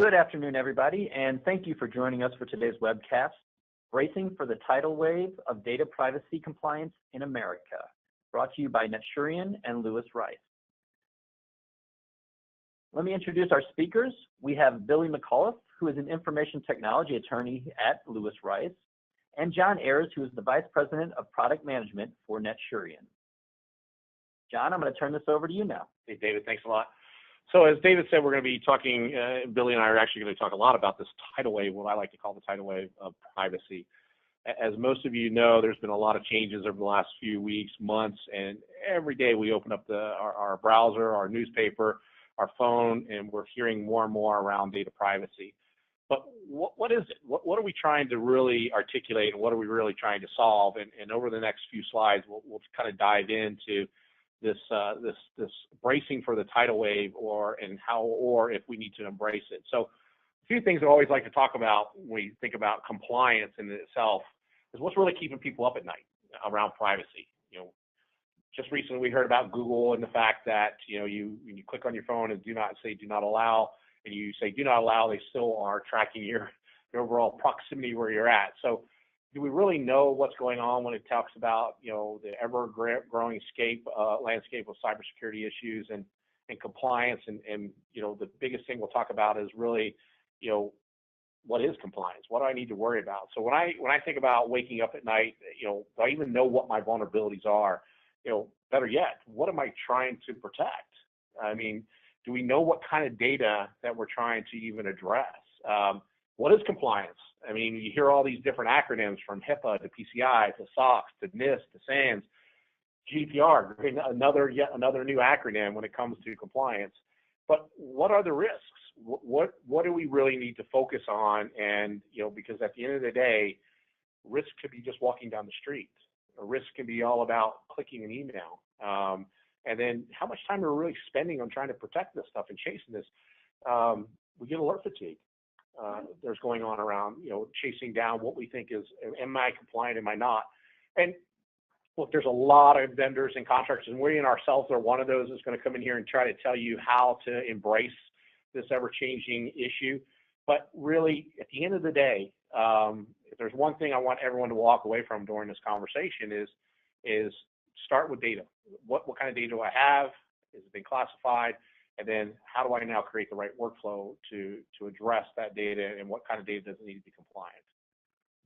Good afternoon, everybody, and thank you for joining us for today's webcast, Bracing for the Tidal Wave of Data Privacy Compliance in America, brought to you by Netshurian and Lewis Rice. Let me introduce our speakers. We have Billy McAuliffe, who is an information technology attorney at Lewis Rice, and John Ayers, who is the Vice President of Product Management for Netshurian. John, I'm going to turn this over to you now. Hey, David, thanks a lot. So as David said, we're going to be talking, Billy and I are actually going to talk a lot about this tidal wave, what I like to call the tidal wave of privacy. As most of you know, there's been a lot of changes over the last few weeks, months, and every day we open up our browser, our newspaper, our phone, and we're hearing more and more around data privacy. But what is it? What are we trying to really articulate, and what are we really trying to solve? And over the next few slides, we'll kind of dive into this bracing for the tidal wave, or if we need to embrace it. So a few things I always like to talk about when we think about compliance in itself is what's really keeping people up at night around privacy. Just recently we heard about Google and the fact that when you click on your phone and do not allow, and you say do not allow, they still are tracking your overall proximity where you're at. So do we really know what's going on when it talks about the ever-growing landscape of cybersecurity issues and compliance? And the biggest thing we'll talk about is really what is compliance? What do I need to worry about? So when I think about waking up at night, do I even know what my vulnerabilities are? Better yet, what am I trying to protect? I mean, do we know what kind of data that we're trying to even address? What is compliance? I mean, you hear all these different acronyms from HIPAA to PCI to SOX to NIST to SANS, GDPR, yet another new acronym when it comes to compliance. But what are the risks? What do we really need to focus on? And because at the end of the day, risk could be just walking down the street. A risk can be all about clicking an email. And then how much time are we really spending on trying to protect this stuff and chasing this? We get alert fatigue. There's going on around, chasing down what we think is, am I compliant, am I not? And look, there's a lot of vendors and contractors, and we ourselves are one of those that's going to come in here and try to tell you how to embrace this ever-changing issue. But really, at the end of the day, if there's one thing I want everyone to walk away from during this conversation is start with data. What kind of data do I have? Is it been classified? And then how do I now create the right workflow to address that data, and what kind of data does it need to be compliant?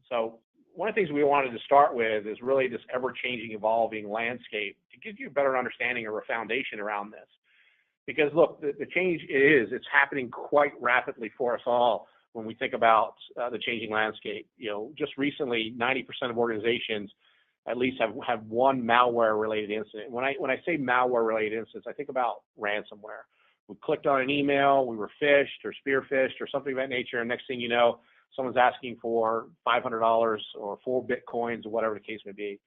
So one of the things we wanted to start with is really this ever-changing, evolving landscape to give you a better understanding or a foundation around this. Because look, the change it's happening quite rapidly for us all when we think about the changing landscape. Just recently, 90% of organizations at least have one malware-related incident. When I say malware-related incidents, I think about ransomware. We clicked on an email, we were phished or spear-phished or something of that nature, and next thing you know, someone's asking for $500 or 4 Bitcoins or whatever the case may be.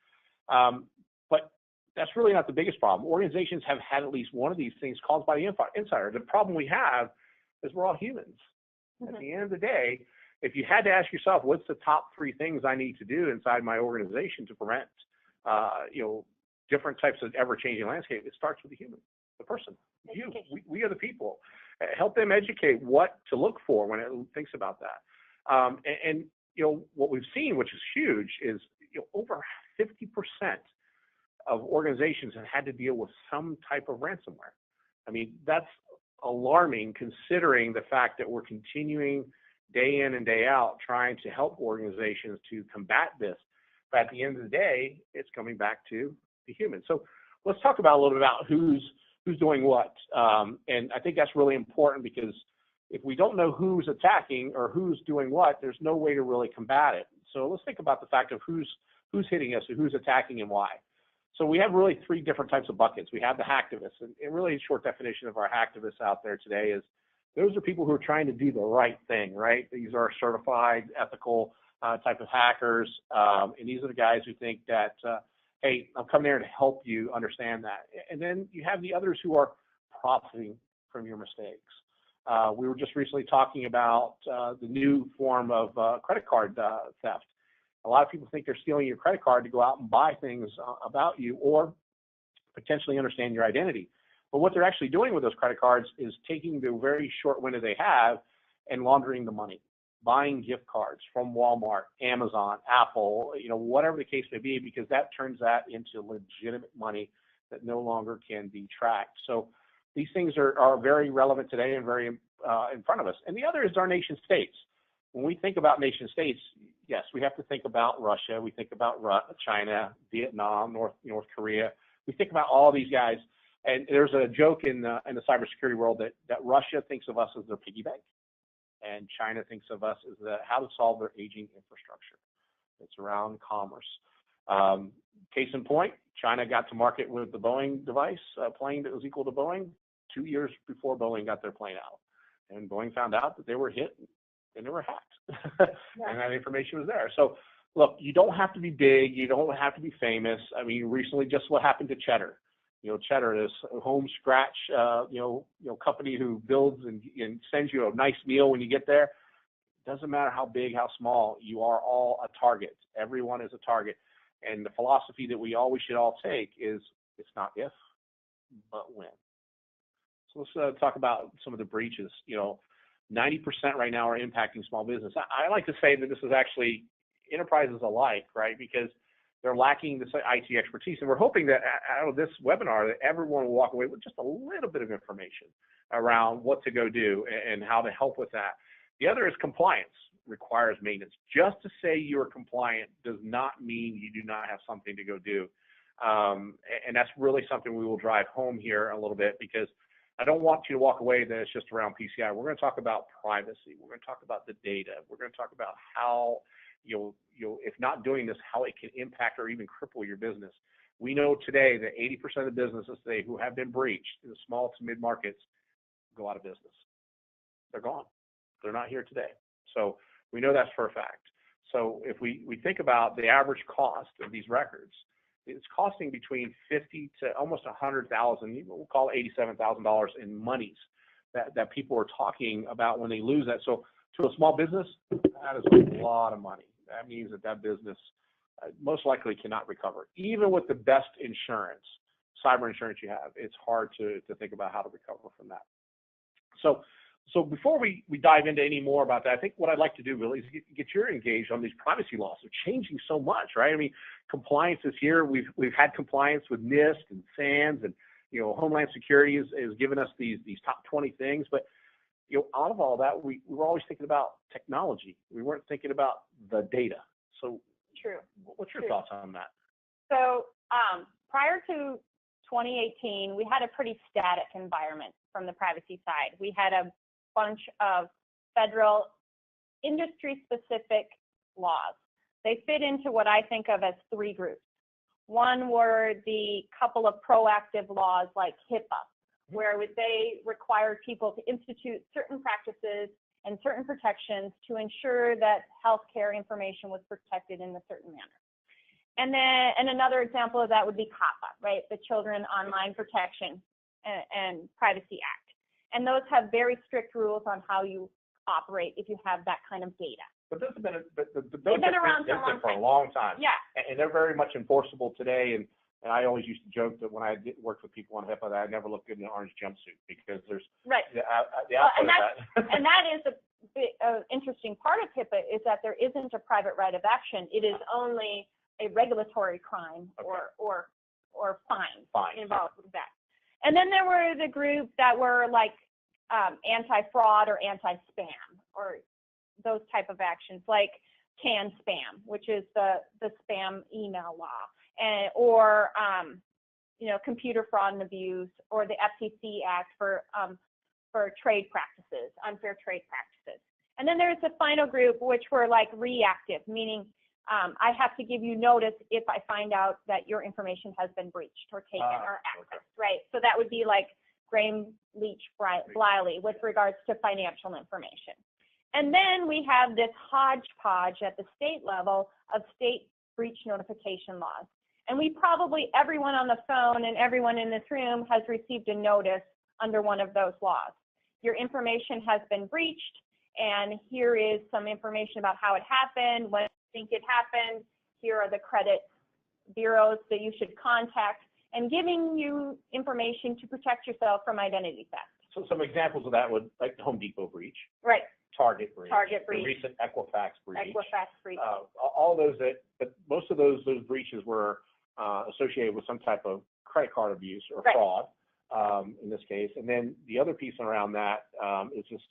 But that's really not the biggest problem. Organizations have had at least one of these things caused by the insider. The problem we have is we're all humans. Mm-hmm. At the end of the day, if you had to ask yourself, what's the top 3 things I need to do inside my organization to prevent, different types of ever-changing landscape, it starts with the human, the person. We are the people. Help them educate what to look for when it thinks about that. And what we've seen, which is huge, is over 50% of organizations have had to deal with some type of ransomware. I mean, that's alarming considering the fact that we're continuing day in and day out trying to help organizations to combat this. But at the end of the day, it's coming back to the human. So let's talk about a little bit about who's doing what. And I think that's really important, because if we don't know who's attacking or who's doing what, there's no way to really combat it. So let's think about the fact of who's hitting us and who's attacking and why. So we have really 3 different types of buckets. We have the hacktivists, and really a short definition of our hacktivists out there today is those are people who are trying to do the right thing, right? These are certified, ethical type of hackers, and these are the guys who think that, hey, I'm coming there to help you understand that. And then you have the others who are profiting from your mistakes. We were just recently talking about the new form of credit card theft. A lot of people think they're stealing your credit card to go out and buy things about you or potentially understand your identity. But what they're actually doing with those credit cards is taking the very short window they have and laundering the money, buying gift cards from Walmart, Amazon, Apple, whatever the case may be, because that turns that into legitimate money that no longer can be tracked. So these things are very relevant today and very in front of us. And the other is our nation states. When we think about nation states, yes, we have to think about Russia. We think about China, Vietnam, North Korea. We think about all these guys. And there's a joke in the cybersecurity world that Russia thinks of us as their piggy bank, and China thinks of us as how to solve their aging infrastructure. It's around commerce. Case in point, China got to market with the Boeing device, a plane that was equal to Boeing, 2 years before Boeing got their plane out. And Boeing found out that they were hit and they were hacked. And that information was there. So look, you don't have to be big. You don't have to be famous. I mean, recently, just what happened to Cheddar. Cheddar, this home scratch, company who builds and sends you a nice meal when you get there. It doesn't matter how big, how small, you are all a target. Everyone is a target. And the philosophy that we always should all take is it's not if, but when. So let's talk about some of the breaches. 90% right now are impacting small business. I like to say that this is actually enterprises alike, right? Because they're lacking this IT expertise. And we're hoping that out of this webinar that everyone will walk away with just a little bit of information around what to go do and how to help with that. The other is compliance requires maintenance. Just to say you're compliant does not mean you do not have something to go do. And that's really something we will drive home here a little bit, because I don't want you to walk away that it's just around PCI. We're going to talk about privacy. We're going to talk about the data. We're going to talk about how you'll if not doing this, how it can impact or even cripple your business. We know today that 80% of businesses today who have been breached in the small to mid markets go out of business. They're gone. They're not here today. So we know that's for a fact. So if we think about the average cost of these records, it's costing between $50,000 to almost $100,000, we'll call it $87,000 in monies that people are talking about when they lose that. So to a small business, that is a lot of money. That means that business most likely cannot recover. Even with the best insurance, cyber insurance you have, it's hard to think about how to recover from that. So before we dive into any more about that, I think what I'd like to do really is get you engaged on these privacy laws. They're changing so much, right? I mean, compliance is here. We've had compliance with NIST and SANS, and Homeland Security has given us these top 20 things. But out of all that, we were always thinking about technology. We weren't thinking about the data. So, True. What's your thoughts on that? So, prior to 2018, we had a pretty static environment from the privacy side. We had a bunch of federal industry-specific laws. They fit into what I think of as three groups. One were the couple of proactive laws like HIPAA, where they required people to institute certain practices and certain protections to ensure that healthcare information was protected in a certain manner. And another example of that would be COPPA, right? The Children Online Protection and Privacy Act. And those have very strict rules on how you operate if you have that kind of data. But those have been, they've been around for a long time. Yeah. And they're very much enforceable today. And I always used to joke that when I worked with people on HIPAA, that I never looked good in an orange jumpsuit, because there's right. the output of that. And that is an interesting part of HIPAA, is that there isn't a private right of action. It is only a regulatory crime or fine involved with that. And then there were the group that were like anti-fraud or anti-spam, or those type of actions, like CAN-SPAM, which is the spam email law, or computer fraud and abuse, or the FTC Act for trade practices, unfair trade practices. And then there's the final group, which were like reactive, meaning I have to give you notice if I find out that your information has been breached or taken or accessed, right? So that would be like Graham Leach Bliley with regards to financial information. And then we have this hodgepodge at the state level of state breach notification laws. And we probably, everyone on the phone and everyone in this room has received a notice under one of those laws. Your information has been breached, and here is some information about how it happened, when you think it happened, here are the credit bureaus that you should contact, and giving you information to protect yourself from identity theft. So some examples of that would, like the Home Depot breach. Right. Target breach. Target breach. The recent Equifax breach. Equifax breach. All those but most of those breaches were associated with some type of credit card abuse or fraud, in this case. And then the other piece around that is just,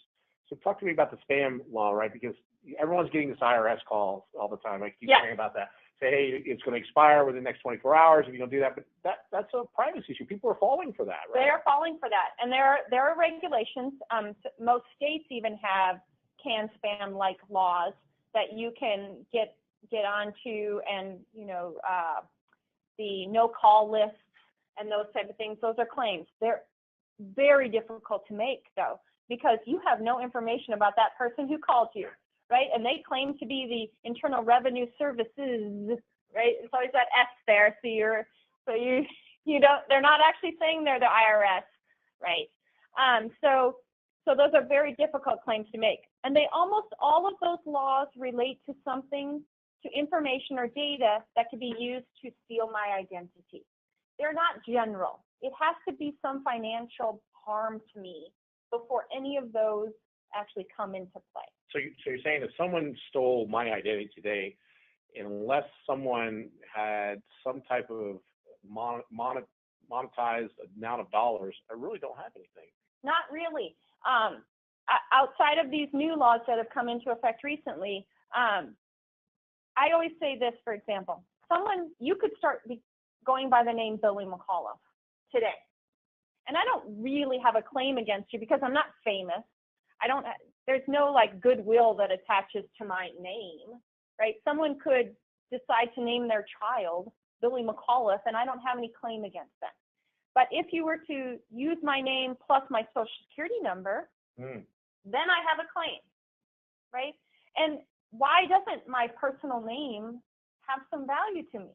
so talk to me about the spam law, right? Because everyone's getting this IRS call all the time. I keep hearing about that. Say, hey, it's going to expire within the next 24 hours if you don't do that. But that's a privacy issue. People are falling for that, right? They are falling for that. And there are regulations. Most states even have can spam-like laws that you can get onto, and, the no-call lists and those type of things. Those are claims. They're very difficult to make, though, because you have no information about that person who called you. Right, and they claim to be the Internal Revenue Services, right? It's always that S there, so you don't. They're not actually saying they're the IRS, right? So those are very difficult claims to make, and almost all of those laws relate to something, to information or data that could be used to steal my identity. They're not general. It has to be some financial harm to me before any of those actually come into play. So you're saying if someone stole my identity today, unless someone had some type of monetized amount of dollars, I really don't have anything. Not really. Outside of these new laws that have come into effect recently, I always say this, for example, you could start going by the name Billy McAuliffe today. And I don't really have a claim against you because I'm not famous. There's no goodwill that attaches to my name, right? Someone could decide to name their child Billy McAuliffe, and I don't have any claim against them. But if you were to use my name plus my social security number, then I have a claim, right? And why doesn't my personal name have some value to me?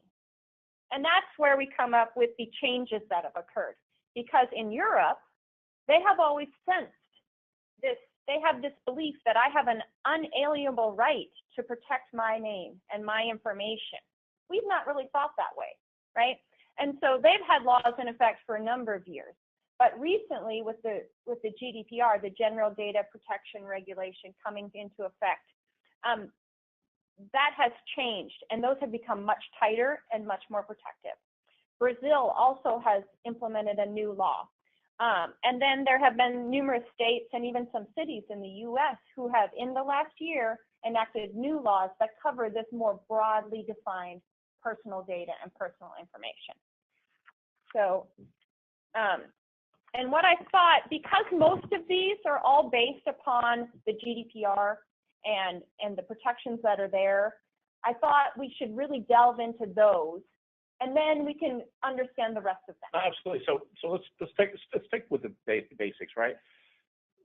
And that's where we come up with the changes that have occurred. Because in Europe, they have always sensed this. They have this belief that I have an unalienable right to protect my name and my information. We've not really thought that way, right? And so they've had laws in effect for a number of years. But recently, with the GDPR, the General Data Protection Regulation, coming into effect, that has changed, and those have become much tighter and much more protective. Brazil also has implemented a new law. And then there have been numerous states and even some cities in the U.S. who have, in the last year, enacted new laws that cover this more broadly defined personal data and personal information. So, and what I thought, because most of these are all based upon the GDPR and the protections that are there, I thought we should really delve into those, and then we can understand the rest of them. Absolutely. So let's stick with the basics, right?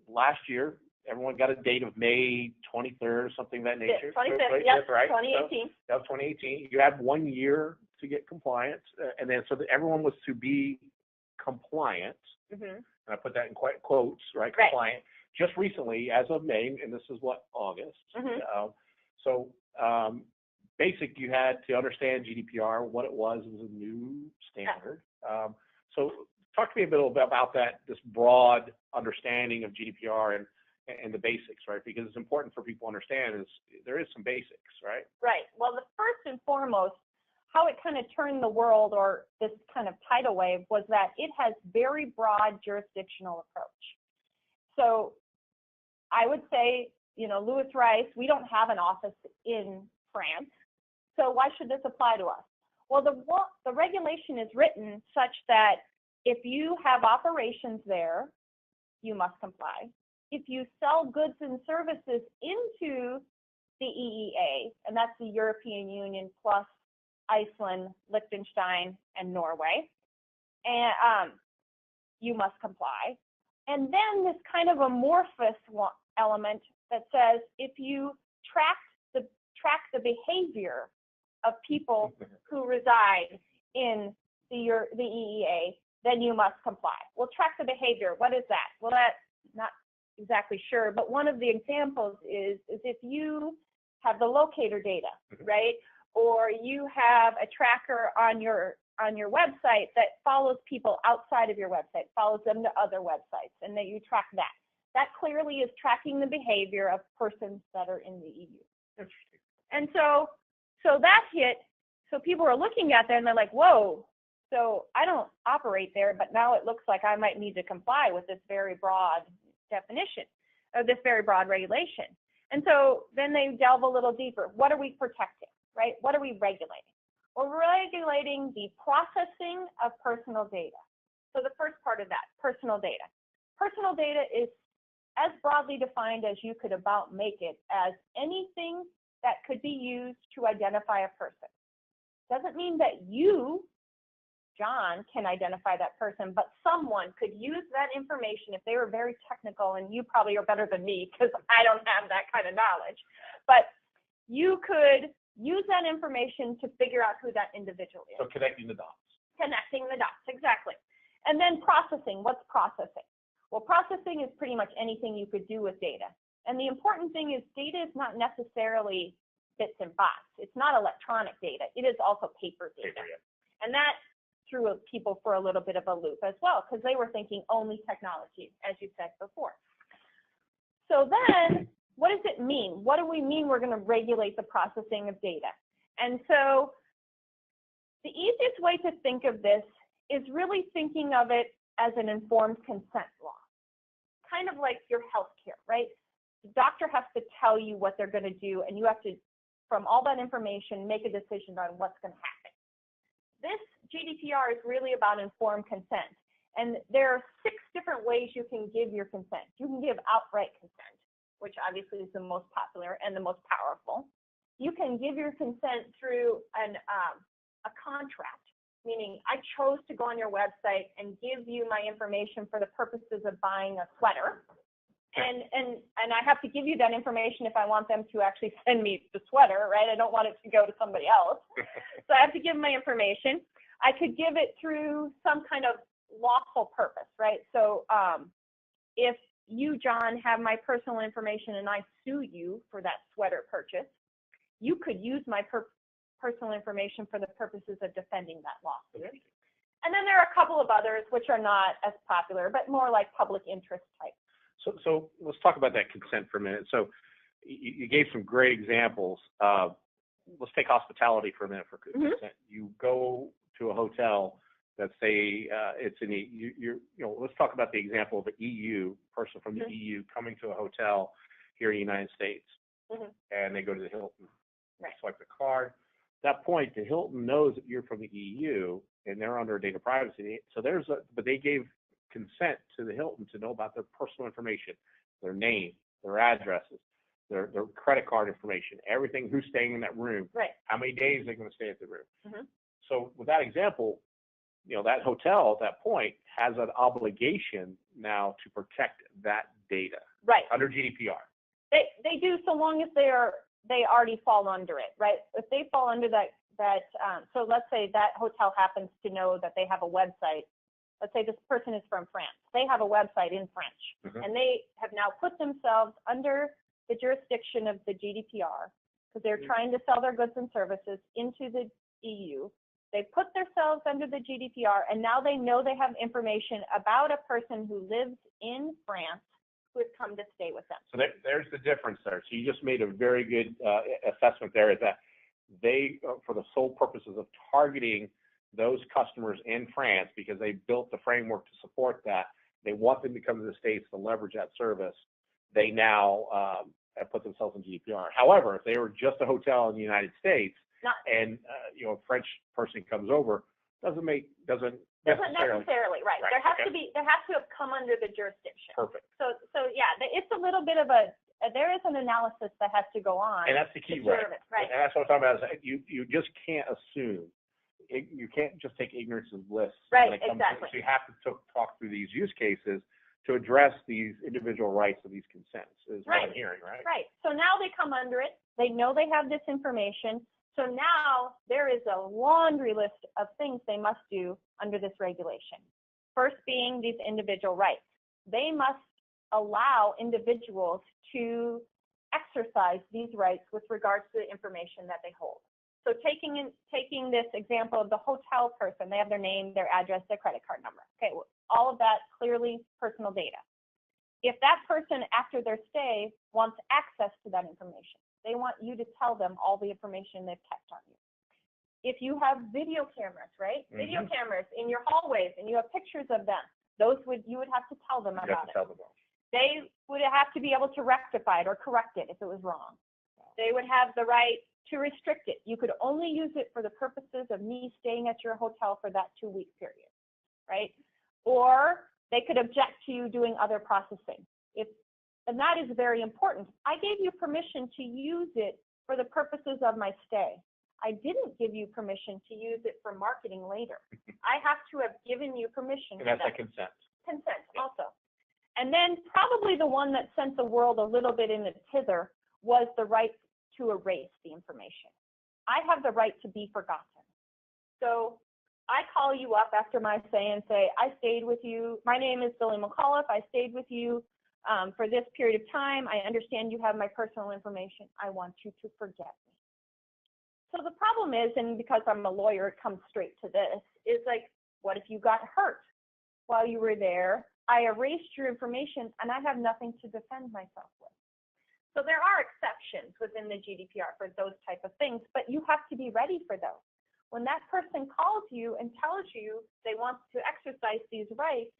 Last year, everyone got a date of May 23rd, something of that nature. 25th, yep, right? 2018. So that was 2018. You had 1 year to get compliant, and then so that everyone was to be compliant. And I put that in quotes, right? Compliant. Just recently, as of May, and this is what, August. Basic, you had to understand GDPR, what it was a new standard. So talk to me a bit about that, this broad understanding of GDPR and the basics, right? Because it's important for people to understand there is some basics, right? Right. Well, the first and foremost, how it kind of turned the world, or this kind of tidal wave, was that it has very broad jurisdictional approach. So I would say, Louis Rice, we don't have an office in France. So why should this apply to us? Well, the regulation is written such that if you have operations there, you must comply. If you sell goods and services into the EEA, and that's the European Union plus Iceland, Liechtenstein, and Norway, and you must comply. And then this kind of amorphous element that says if you track the behavior of people who reside in the EEA, then you must comply. Well, track the behavior. What is that? Well, that's not exactly sure, but one of the examples is if you have the locator data, right? or you have a tracker on your website that follows people outside of your website, follows them to other websites, and that you track that. That clearly is tracking the behavior of persons that are in the EU. Interesting. And so that hit, so people are looking at that and they're like, whoa, so I don't operate there, but now it looks like I might need to comply with this very broad definition, or this very broad regulation. And so then they delve a little deeper. What are we protecting, right? What are we regulating? We're regulating the processing of personal data. So the first part of that, personal data. Personal data is as broadly defined as you could about make it as anything that could be used to identify a person. Doesn't mean that you, John, can identify that person, but someone could use that information if they were very technical, and you probably are better than me because I don't have that kind of knowledge. But you could use that information to figure out who that individual is. So connecting the dots. Connecting the dots, exactly. And then processing. What's processing? Well, processing is pretty much anything you could do with data. And the important thing is data is not necessarily bits and bytes. It's not electronic data. It is also paper data. And that threw people for a little bit of a loop as well, because they were thinking only technology, as you said before. So then, what does it mean? What do we mean we're going to regulate the processing of data? And so the easiest way to think of this is really thinking of it as an informed consent law, kind of like your health care, right? The doctor has to tell you what they're going to do, and you have to, from all that information, make a decision on what's going to happen. This GDPR is really about informed consent, and there are 6 different ways you can give your consent. You can give outright consent, which obviously is the most popular and the most powerful. You can give your consent through a contract, meaning I chose to go on your website and give you my information for the purposes of buying a sweater. And I have to give you that information if I want them to actually send me the sweater, right? I don't want it to go to somebody else. So I have to give my information. I could give it through some kind of lawful purpose, right? So if you, John, have my personal information and I sue you for that sweater purchase, you could use my personal information for the purposes of defending that lawsuit. And then there are a couple of others which are not as popular, but more like public interest type. So let's talk about that consent for a minute. So you gave some great examples. Let's take hospitality for a minute for consent. You go to a hotel that say it's in the, let's talk about the example of an EU person from the EU coming to a hotel here in the United States, and they go to the Hilton, swipe the card. At that point, the Hilton knows that you're from the EU, and they're under data privacy. So but they gave consent to the Hilton to know about their personal information, their name, their addresses, their credit card information, everything, who's staying in that room, how many days they're going to stay at the room. So with that example, that hotel at that point has an obligation now to protect that data under GDPR. They do, so long as they already fall under it, right? If they fall under that, so let's say that hotel happens to know that they have a website. Let's say this person is from France. They have a website in French, and they have now put themselves under the jurisdiction of the GDPR because they're trying to sell their goods and services into the EU. They put themselves under the GDPR, and now they know they have information about a person who lives in France who has come to stay with them. So there's the difference there. So you just made a very good assessment there, is that they, for the sole purposes of targeting those customers in France, because they built the framework to support that, they want them to come to the States to leverage that service, they now have put themselves in GDPR. However, if they were just a hotel in the United States, and a French person comes over, doesn't necessarily, right. There has to have come under the jurisdiction. Perfect. So yeah, it's a little bit of there is an analysis that has to go on. And that's the key, right? And that's what I'm talking about, is you just can't assume. You can't just take ignorance as bliss. Right, when it comes exactly. So you have to talk through these use cases to address these individual rights of these consents, is what I'm hearing, right? Right. So now they come under it. They know they have this information. So now there is a laundry list of things they must do under this regulation. First being these individual rights. They must allow individuals to exercise these rights with regards to the information that they hold. So taking this example of the hotel person, they have their name, their address, their credit card number. Okay, well, all of that clearly personal data. If that person after their stay wants access to that information, they want you to tell them all the information they've kept on you. If you have video cameras, right? Mm-hmm. Video cameras in your hallways and you have pictures of them, you would have to tell them about it. They would have to be able to rectify it or correct it if it was wrong. They would have the right to restrict it. You could only use it for the purposes of me staying at your hotel for that 2-week period, right? Or they could object to you doing other processing. And that is very important. I gave you permission to use it for the purposes of my stay. I didn't give you permission to use it for marketing later. I have to have given you permission. And that's a consent. Consent, also. And then probably the one that sent the world a little bit in a tither was the right to erase the information. I have the right to be forgotten. So I call you up after my stay and say, I stayed with you. My name is Billy McAuliffe. I stayed with you for this period of time. I understand you have my personal information. I want you to forget me. So the problem is, and because I'm a lawyer, it comes straight to this, is like, what if you got hurt while you were there? I erased your information and I have nothing to defend myself with. So there are exceptions within the GDPR for those type of things, but you have to be ready for those. When that person calls you and tells you they want to exercise these rights,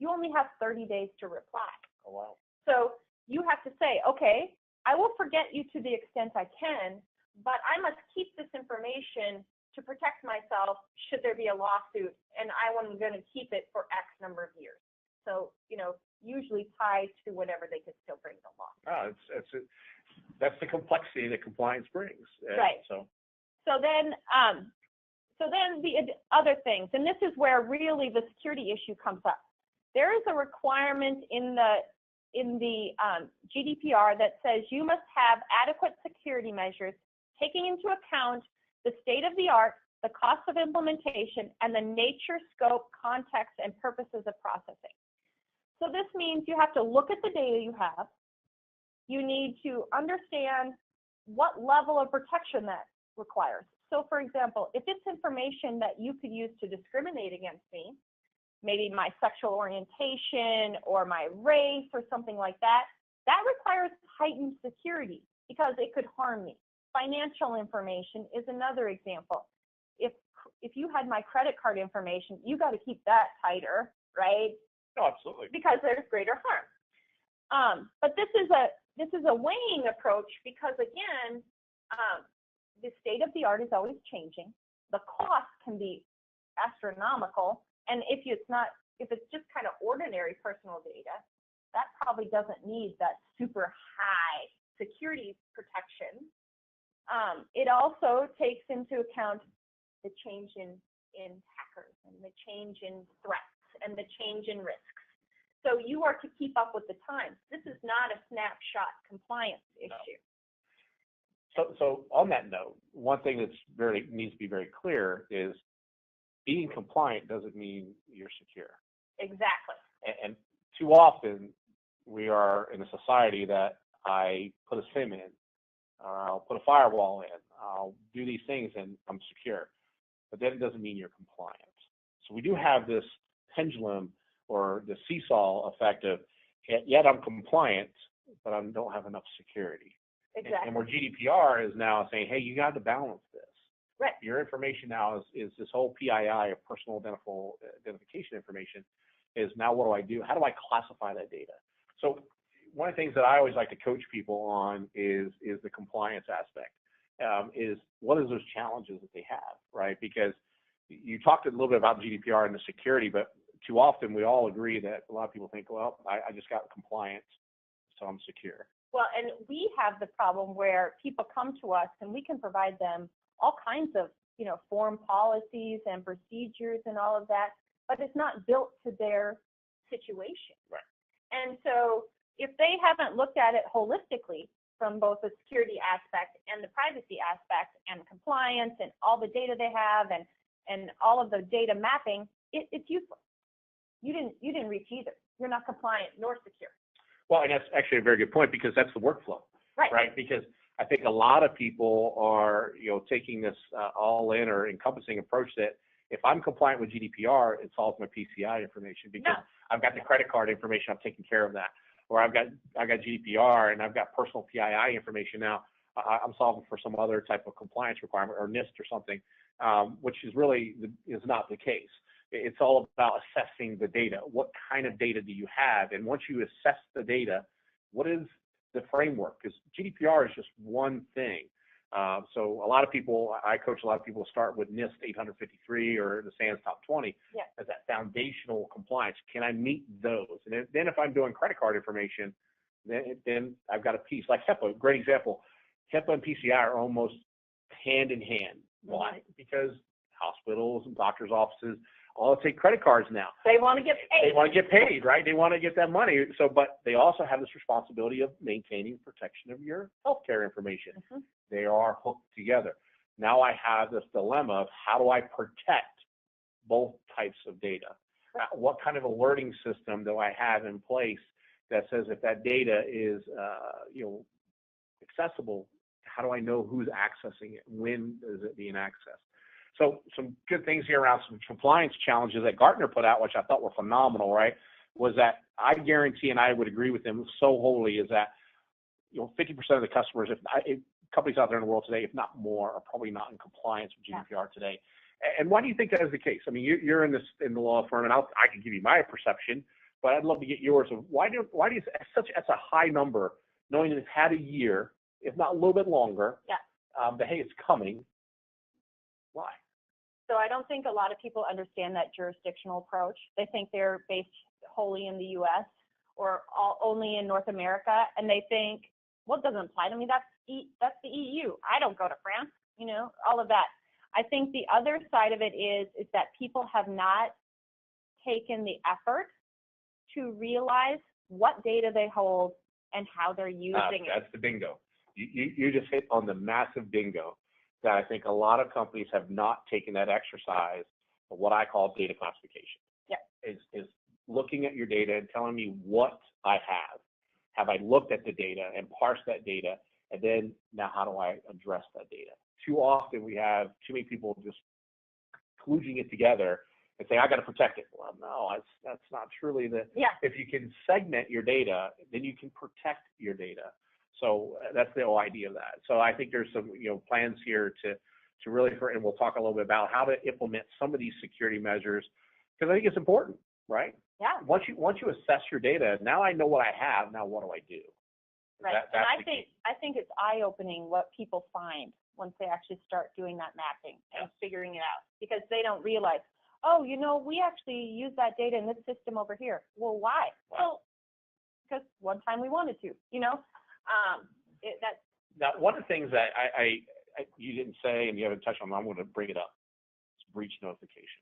you only have 30 days to reply. Oh, wow. So you have to say, okay, I will forget you to the extent I can, but I must keep this information to protect myself should there be a lawsuit, and I'm going to keep it for X number of years. So, usually tied to whatever they could still bring the law. Oh, that's the complexity that compliance brings. Right. So then the other things, and this is where really the security issue comes up. There is a requirement in the GDPR that says you must have adequate security measures taking into account the state of the art, the cost of implementation, and the nature, scope, context, and purposes of processing. So this means you have to look at the data you have. You need to understand what level of protection that requires. So for example, if it's information that you could use to discriminate against me, maybe my sexual orientation or my race or something like that, that requires heightened security because it could harm me. Financial information is another example. If you had my credit card information, you got to keep that tighter, right? Oh, absolutely. Because there's greater harm. But this is a weighing approach because again, the state of the art is always changing. The cost can be astronomical, and if it's just kind of ordinary personal data, that probably doesn't need that super high security protection. It also takes into account the change in hackers and the change in threats and the change in risks. So you are to keep up with the times. This is not a snapshot compliance issue. No. So on that note, one thing that's needs to be very clear is being compliant doesn't mean you're secure. Exactly. And too often we are in a society that I put a SIM in, or I'll put a firewall in, I'll do these things and I'm secure. But that doesn't mean you're compliant. So we do have this pendulum or the seesaw effect of, yet I'm compliant, but I don't have enough security. Exactly. And where GDPR is now saying, hey, you got to balance this. Right. Your information now is this whole PII, of personal identification information, is now what do I do? How do I classify that data? So one of the things that I always like to coach people on is the compliance aspect. Is what is those challenges that they have, right? Because you talked a little bit about GDPR and the security, but too often we all agree that a lot of people think, well, I just got compliance, so I'm secure. Well, and we have the problem where people come to us and we can provide them all kinds of, form policies and procedures and all of that, but it's not built to their situation. Right. And so if they haven't looked at it holistically from both the security aspect and the privacy aspect and compliance and all the data they have and all of the data mapping, it's useless. You didn't reach either. You're not compliant nor secure. Well, and that's actually a very good point because that's the workflow. Right. Right? Because I think a lot of people are, taking this all in or encompassing approach that if I'm compliant with GDPR, it solves my PCI information because I've got the credit card information, I'm taking care of that. Or I've got GDPR and I've got personal PII information now. I'm solving for some other type of compliance requirement or NIST or something, which is really is not the case. It's all about assessing the data. What kind of data do you have? And once you assess the data, what is the framework? Because GDPR is just one thing. So a lot of people, I coach a lot of people start with NIST 853 or the SANS Top 20 as that foundational compliance. Can I meet those? And then if I'm doing credit card information, then I've got a piece like HIPAA. Great example. HIPAA and PCI are almost hand in hand. Why? Because hospitals and doctors' offices all take credit cards now. They want to get paid. They want to get paid, right? They want to get that money. So, but they also have this responsibility of maintaining protection of your healthcare information. They are hooked together. Now I have this dilemma of how do I protect both types of data? What kind of alerting system do I have in place that says if that data is, accessible, how do I know who's accessing it? When is it being accessed? So some good things here around some compliance challenges that Gartner put out, which I thought were phenomenal, right? Was that I guarantee, and I would agree with them so wholly, is that 50% of the customers, if companies out there in the world today, if not more, are probably not in compliance with GDPR today. And why do you think that is the case? I mean, you're in the law firm, and I can give you my perception, but I'd love to get yours. Of why do you that's a high number, knowing that it's had a year, if not a little bit longer, that hey, it's coming. Why? So I don't think a lot of people understand that jurisdictional approach. They think they're based wholly in the U.S. or only in North America, and they think, well, it doesn't apply to me. That's the EU. I don't go to France. All of that. I think the other side of it is that people have not taken the effort to realize what data they hold and how they're using it. That's the bingo. You just hit on the massive bingo that I think a lot of companies have not taken that exercise of what I call data classification. Is looking at your data and telling me what I have. Have I looked at the data and parsed that data? And then now how do I address that data? Too often we have too many people just kludging it together and say, I got to protect it. Well, no, that's not truly if you can segment your data, then you can protect your data. So that's the whole idea of that. So I think there's some plans here to really, and we'll talk a little bit about how to implement some of these security measures, because I think it's important, right? Yeah. Once you assess your data, now I know what I have. Now what do I do? Right. And I think it's eye-opening what people find once they actually start doing that mapping and figuring it out, because they don't realize, oh, we actually use that data in this system over here. Well, why? Well, because one time we wanted to, Now, one of the things that I you didn't say and you haven't touched on, I'm going to bring it up. It's breach notification.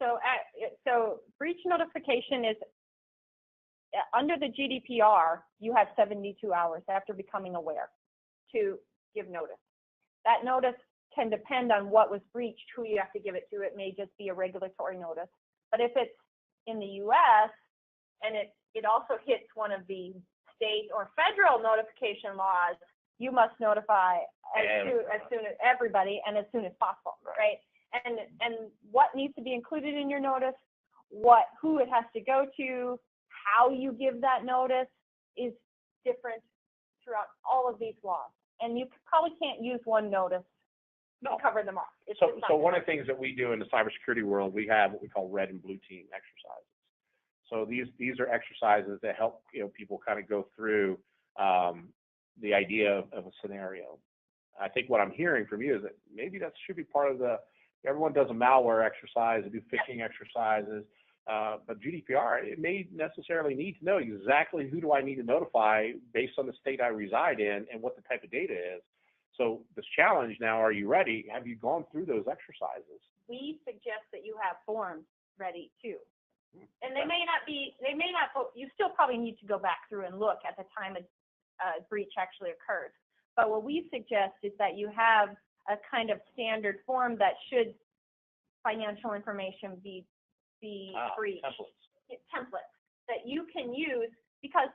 So breach notification is under the GDPR. You have 72 hours after becoming aware to give notice. That notice can depend on what was breached, who you have to give it to. It may just be a regulatory notice. But if it's in the U.S. and it also hits one of the state or federal notification laws, you must notify as soon as everybody and as soon as possible, right? And what needs to be included in your notice, who it has to go to, how you give that notice is different throughout all of these laws. And you probably can't use one notice to cover them all. So one of the things that we do in the cybersecurity world, we have what we call red and blue team exercises. So these are exercises that help people kind of go through the idea of a scenario. I think what I'm hearing from you is that maybe that should be part of everyone does a malware exercise, they do phishing exercises, but GDPR, it may necessarily need to know exactly who do I need to notify based on the state I reside in and what the type of data is. So this challenge now, are you ready? Have you gone through those exercises? We suggest that you have forms ready too. And they may not, you still probably need to go back through and look at the time a breach actually occurred. But what we suggest is that you have a kind of standard form that should financial information be breached. Templates that you can use, because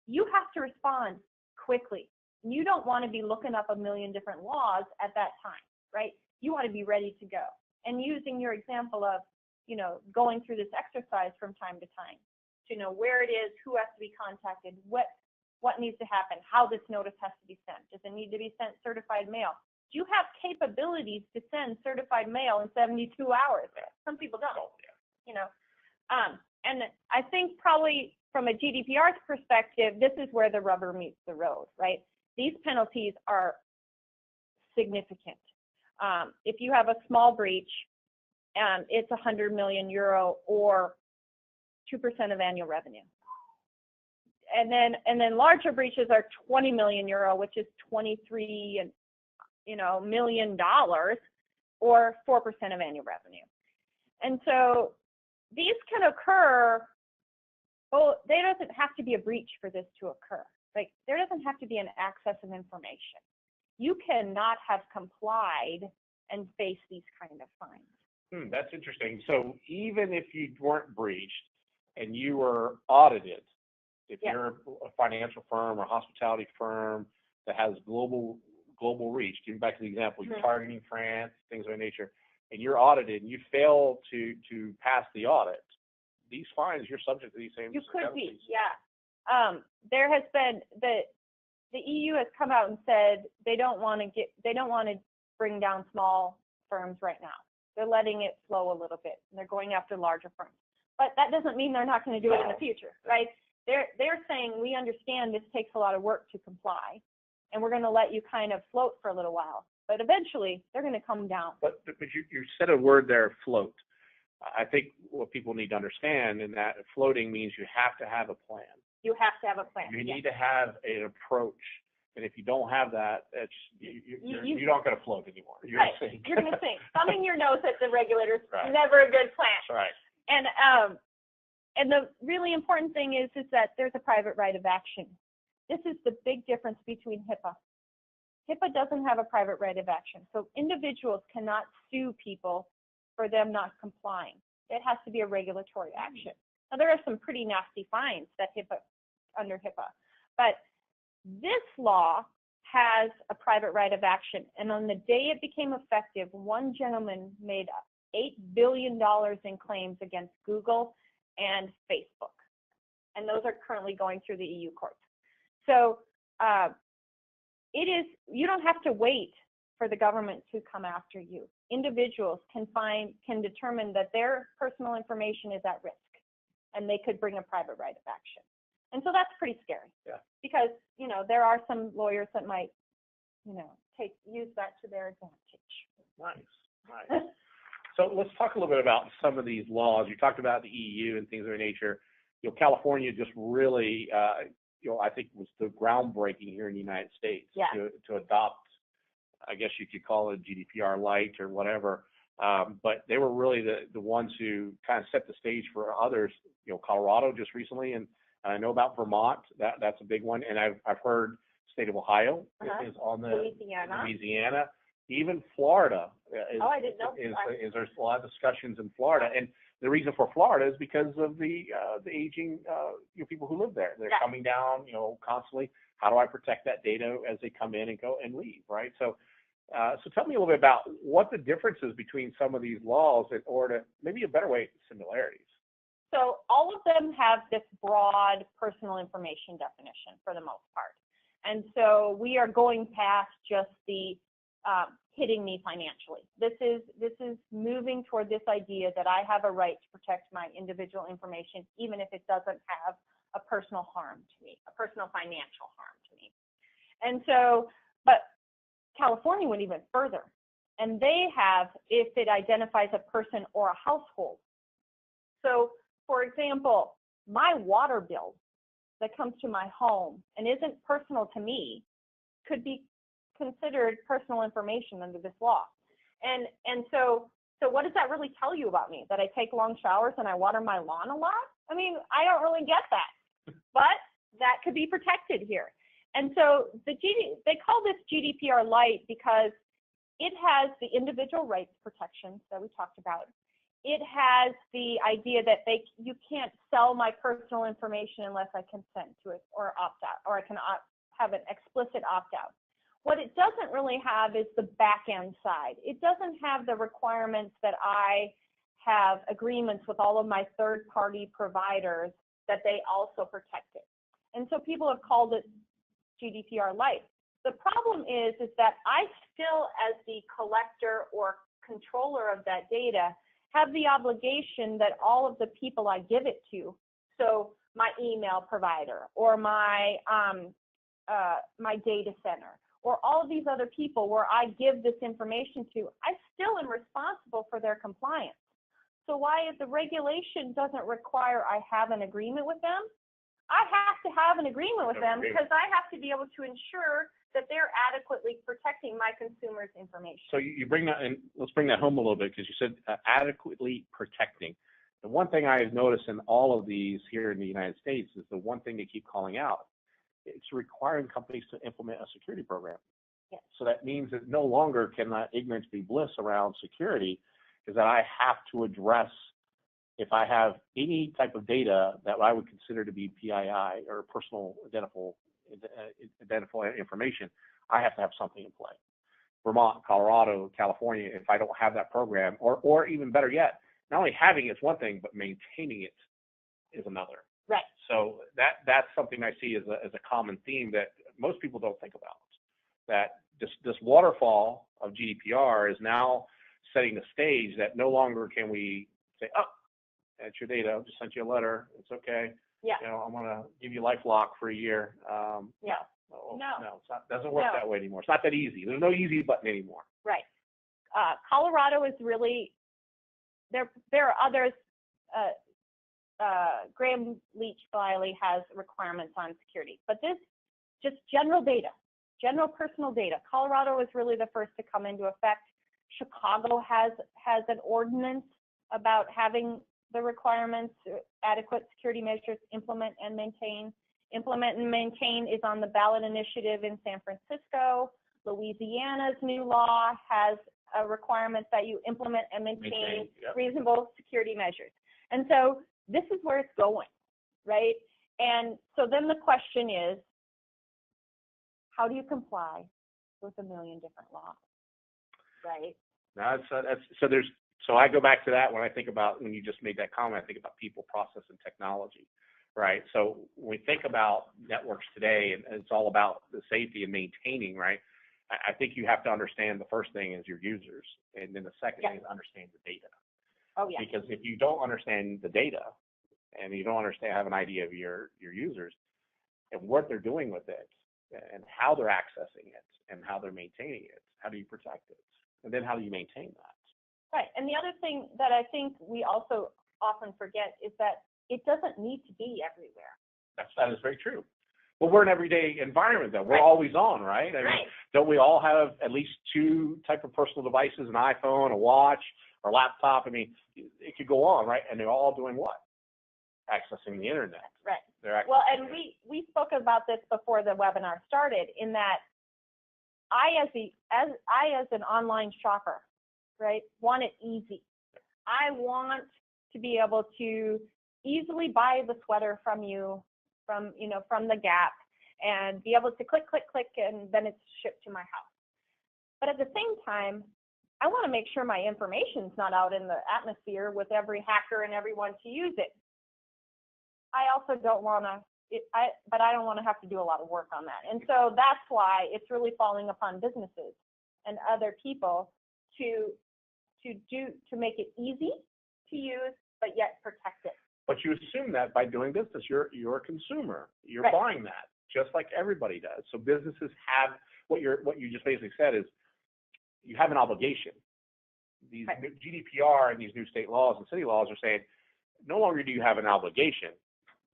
you have to respond quickly. You don't want to be looking up a million different laws at that time, right? You want to be ready to go. And using your example of, going through this exercise from time to time to know where it is, who has to be contacted, what needs to happen, how this notice has to be sent. Does it need to be sent certified mail? Do you have capabilities to send certified mail in 72 hours? Some people don't, and I think probably from a GDPR perspective, this is where the rubber meets the road, right? These penalties are significant. If you have a small breach, it's 100 million euro or 2% of annual revenue. And then larger breaches are 20 million euro, which is 23 million dollars, or 4% of annual revenue. And so these can occur. Well, there doesn't have to be a breach for this to occur. Like, there doesn't have to be an access of information. You cannot have complied and face these kind of fines. That's interesting. So even if you weren't breached and you were audited, if you're a financial firm or hospitality firm that has global reach, getting back to the example, you're targeting France, things of that nature, and you're audited and you fail to pass the audit, these fines, you're subject to these same You could penalties. be, yeah. There has been the EU has come out and said they don't want to bring down small firms right now. They're letting it flow a little bit, and they're going after larger firms. But that doesn't mean they're not going to do it in the future, right? They're saying, we understand this takes a lot of work to comply, and we're going to let you kind of float for a little while. But eventually, they're going to come down. But you said a word there, float. I think what people need to understand in that floating means you have to have a plan. You have to have a plan. You need to have an approach. And if you don't have that, you're not going to float anymore. You're right. going to sink. You're going to sink. Thumbing your nose at the regulators, right. Never a good plan. That's right. And the really important thing is that there's a private right of action. This is the big difference between HIPAA. HIPAA doesn't have a private right of action. So individuals cannot sue people for them not complying. It has to be a regulatory action. Now, there are some pretty nasty fines that under HIPAA, but this law has a private right of action. And on the day it became effective, one gentleman made $8 billion in claims against Google and Facebook. And those are currently going through the EU courts. So you don't have to wait for the government to come after you. Individuals can determine that their personal information is at risk, and they could bring a private right of action. And so that's pretty scary. Yeah. Because, there are some lawyers that might, use that to their advantage. Nice. So let's talk a little bit about some of these laws. You talked about the EU and things of that nature. California just really, I think was the groundbreaking here in the United States to adopt, I guess you could call it GDPR light or whatever. But they were really the ones who kind of set the stage for others. Colorado just recently, and I know about Vermont. That's a big one. And I've heard state of Ohio is on the Louisiana. Even Florida I didn't know. There's a lot of discussions in Florida, and the reason for Florida is because of the aging people who live there. They're coming down, constantly. How do I protect that data as they come in and go and leave, right? So tell me a little bit about what the difference is between some of these laws, or to maybe a better way, similarities. So all of them have this broad personal information definition for the most part, and so we are going past just the hitting me financially. This is moving toward this idea that I have a right to protect my individual information, even if it doesn't have a personal harm to me, a personal financial harm to me. And so, but California went even further, and they have, if it identifies a person or a household. So, for example, my water bill that comes to my home and isn't personal to me could be considered personal information under this law. And so what does that really tell you about me? That I take long showers and I water my lawn a lot? I mean, I don't really get that, but that could be protected here. And so they call this GDPR light because it has the individual rights protections that we talked about. It has the idea that you can't sell my personal information unless I consent to it or opt out, or I can have an explicit opt-out. What it doesn't really have is the back-end side. It doesn't have the requirements that I have agreements with all of my third-party providers that they also protect it. And so people have called it GDPR light. The problem is that I still, as the collector or controller of that data, have the obligation that all of the people I give it to, so my email provider or my data center or all of these other people where I give this information to, I still am responsible for their compliance. So why, if the regulation doesn't require I have an agreement with them, I have to have an agreement with them because I have to be able to ensure that they're adequately protecting my consumers' information. So you bring that, and let's bring that home a little bit, because you said adequately protecting. The one thing I have noticed in all of these here in the United States is the one thing they keep calling out. It's requiring companies to implement a security program. Yes. So that means that no longer can that ignorance be bliss around security, is that I have to address, if I have any type of data that I would consider to be PII or personal identifiable information, I have to have something in play. Vermont, Colorado, California, if I don't have that program, or even better yet, not only having it is one thing, but maintaining it is another. Right. So that's something I see as a common theme that most people don't think about. That this waterfall of GDPR is now setting the stage that no longer can we say, oh, that's your data, I just sent you a letter, it's okay. Yeah. You know, I'm gonna give you LifeLock for a year. Yeah. No, it's not, doesn't work that way anymore. It's not that easy. There's no easy button anymore. Right. Colorado is really, there are others. Graham Leach Filey has requirements on security, but this just general data, general personal data. Colorado is really the first to come into effect. Chicago has an ordinance about having the requirements, adequate security measures, implement and maintain. Implement and maintain is on the ballot initiative in San Francisco. Louisiana's new law has a requirement that you implement and maintain reasonable security measures. And so this is where it's going, right? And so then the question is, how do you comply with a million different laws, right? So I go back to that when I think about, when you just made that comment, I think about people, process, and technology, right? So when we think about networks today, and it's all about the safety and maintaining, right? I think you have to understand, the first thing is your users, and then the second thing is understand the data. Oh, yeah. Because if you don't understand the data, and you don't have an idea of your users and what they're doing with it, and how they're accessing it, and how they're maintaining it, how do you protect it? And then how do you maintain that? Right. And the other thing that I think we also often forget is that it doesn't need to be everywhere. That is very true. Well, we're an everyday environment, though. We're always on, right? I mean, don't we all have at least two type of personal devices, an iPhone, a watch, or laptop? I mean, it could go on, right? And they're all doing what? Accessing the internet. Right. Well, and we spoke about this before the webinar started, in that I as an online shopper, right, want it easy. I want to be able to easily buy the sweater from you, from the Gap, and be able to click, and then it's shipped to my house. But at the same time, I want to make sure my information's not out in the atmosphere with every hacker and everyone to use it. I also don't want to, but I don't want to have to do a lot of work on that. And so that's why it's really falling upon businesses and other people to make it easy to use, but yet protect it. But you assume that by doing business, you're a consumer. You're buying that, just like everybody does. So businesses have, what you just basically said is, you have an obligation. These new GDPR and these new state laws and city laws are saying, no longer do you have an obligation.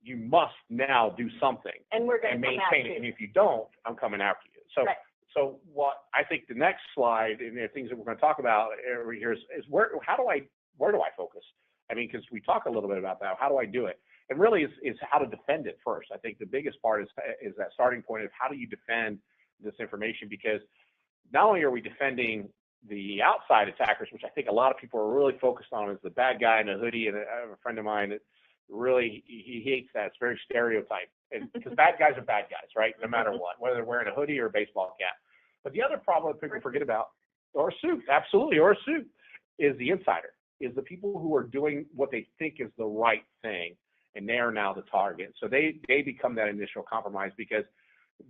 You must now do something and maintain it. And if you don't, I'm coming after you. So what I think the next slide, and the things that we're going to talk about here is where do I focus? I mean, because we talk a little bit about that. How do I do it? And really is how to defend it first. I think the biggest part is that starting point of how do you defend this information? Because not only are we defending the outside attackers, which I think a lot of people are really focused on, is the bad guy in a hoodie. And I have a friend of mine that really, he hates that. It's very stereotyped. And because bad guys are bad guys, right? No matter what, whether they're wearing a hoodie or a baseball cap. But the other problem that people forget about, or a suit, absolutely, or a suit, is the insider, is the people who are doing what they think is the right thing, and they are now the target. So they become that initial compromise because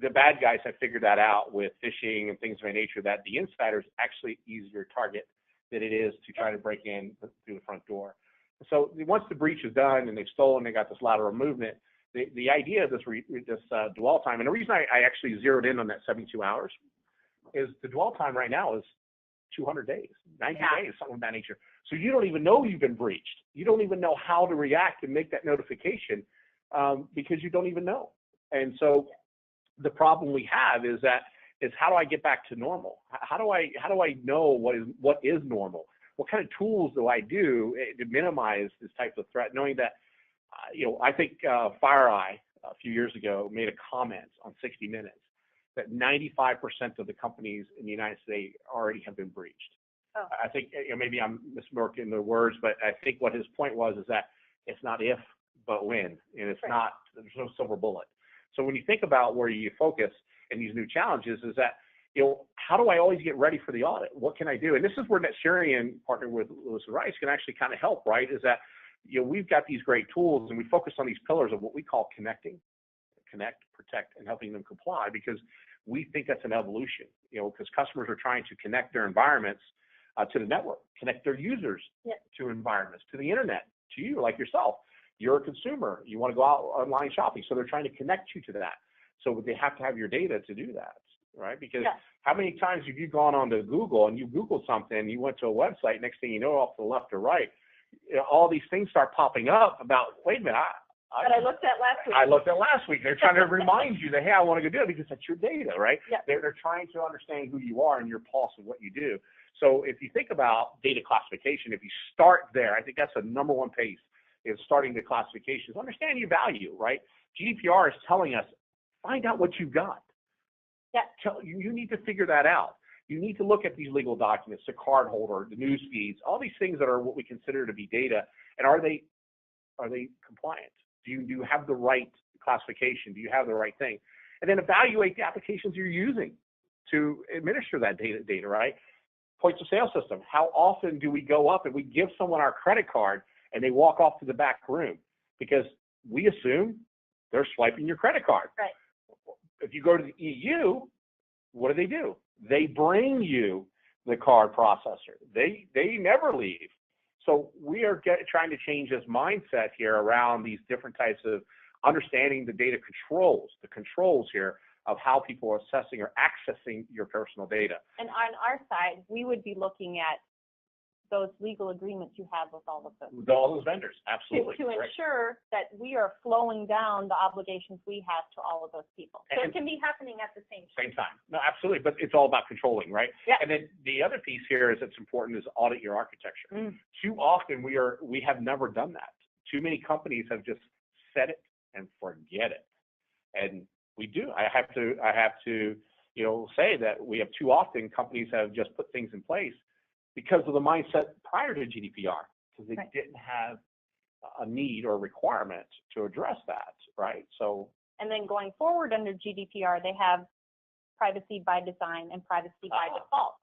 the bad guys have figured that out with phishing and things of that nature, that the insider is actually easier target than it is to try to break in through the front door. So once the breach is done and they've stolen, they got this lateral movement, the idea of this dwell time, and the reason I actually zeroed in on that 72 hours is the dwell time right now is 200 days, 90 days, something of that nature. So you don't even know you've been breached. You don't even know how to react and make that notification because you don't even know. And so the problem we have is how do I get back to normal? How do I know what is normal? What kind of tools do I do to minimize this type of threat, knowing that, I think FireEye a few years ago made a comment on 60 Minutes that 95% of the companies in the United States already have been breached. Oh. I think maybe I'm mismarking the words, but I think what his point was is that it's not if, but when, and it's not, there's no silver bullet. So when you think about where you focus in these new challenges is that, how do I always get ready for the audit? What can I do? And this is where NetSurian, partnering with Lewis & Rice, can actually kind of help, right? Is that, we've got these great tools and we focus on these pillars of what we call connect, protect, and helping them comply, because we think that's an evolution, because customers are trying to connect their environments to the network, connect their users to environments, to the internet, to you, like yourself. You're a consumer. You want to go out online shopping. So they're trying to connect you to that. So they have to have your data to do that, right? Because how many times have you gone onto Google and you Googled something, you went to a website, next thing you know, off to the left or right, all these things start popping up about, wait a minute, I looked at last week. I looked at last week. They're trying to remind you that, hey, I want to go do it because that's your data, right? Yeah. They're trying to understand who you are and your pulse and what you do. So if you think about data classification, if you start there, I think that's the number one pace, is starting the classifications. Understand your value, right? GDPR is telling us, find out what you've got. Yeah. You need to figure that out. You need to look at these legal documents, the card holder, the news feeds, all these things that are what we consider to be data, and are they compliant? Do you have the right classification? Do you have the right thing? And then evaluate the applications you're using to administer that data, right? Points of sale system. How often do we go up and we give someone our credit card and they walk off to the back room because we assume they're swiping your credit card? Right. If you go to the EU, what do? They bring you the card processor. They never leave. So we are trying to change this mindset here around these different types of understanding the data controls, the controls here of how people are assessing or accessing your personal data. And on our side, we would be looking at those legal agreements you have with all of them. With all those vendors, absolutely. To ensure that we are flowing down the obligations we have to all of those people. So it can be happening at the same time. No, absolutely. But it's all about controlling, right? Yeah. And then the other piece here is that's important is audit your architecture. Too often we have never done that. Too many companies have just set it and forget it. And we do. I have to say that we have too often companies have just put things in place because of the mindset prior to GDPR, because they didn't have a need or requirement to address that, right? So. And then going forward under GDPR, they have privacy by design and privacy by default.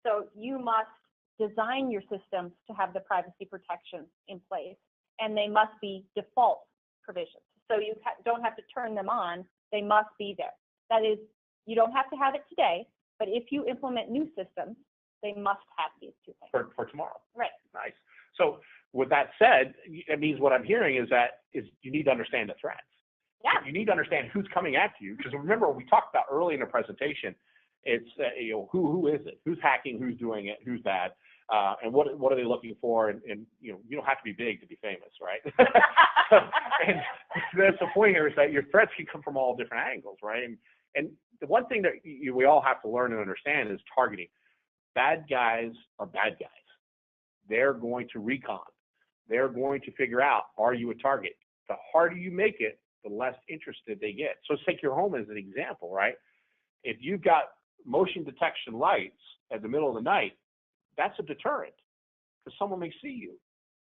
So you must design your systems to have the privacy protections in place, and they must be default provisions. So you don't have to turn them on. They must be there. That is, you don't have to have it today, but if you implement new systems, they must have these two things. For tomorrow. Right. Nice. So with that said, it means what I'm hearing is you need to understand the threats. Yeah. You need to understand who's coming after you. Because remember, we talked about early in the presentation, it's who is it? Who's hacking? Who's doing it? Who's bad? And what are they looking for? And you don't have to be big to be famous, right? And that's the point here, is that your threats can come from all different angles, right? And the one thing that we all have to learn and understand is targeting. Bad guys are bad guys. They're going to recon. They're going to figure out, are you a target? The harder you make it, the less interested they get. So let's take your home as an example, right? If you've got motion detection lights at the middle of the night, that's a deterrent because someone may see you.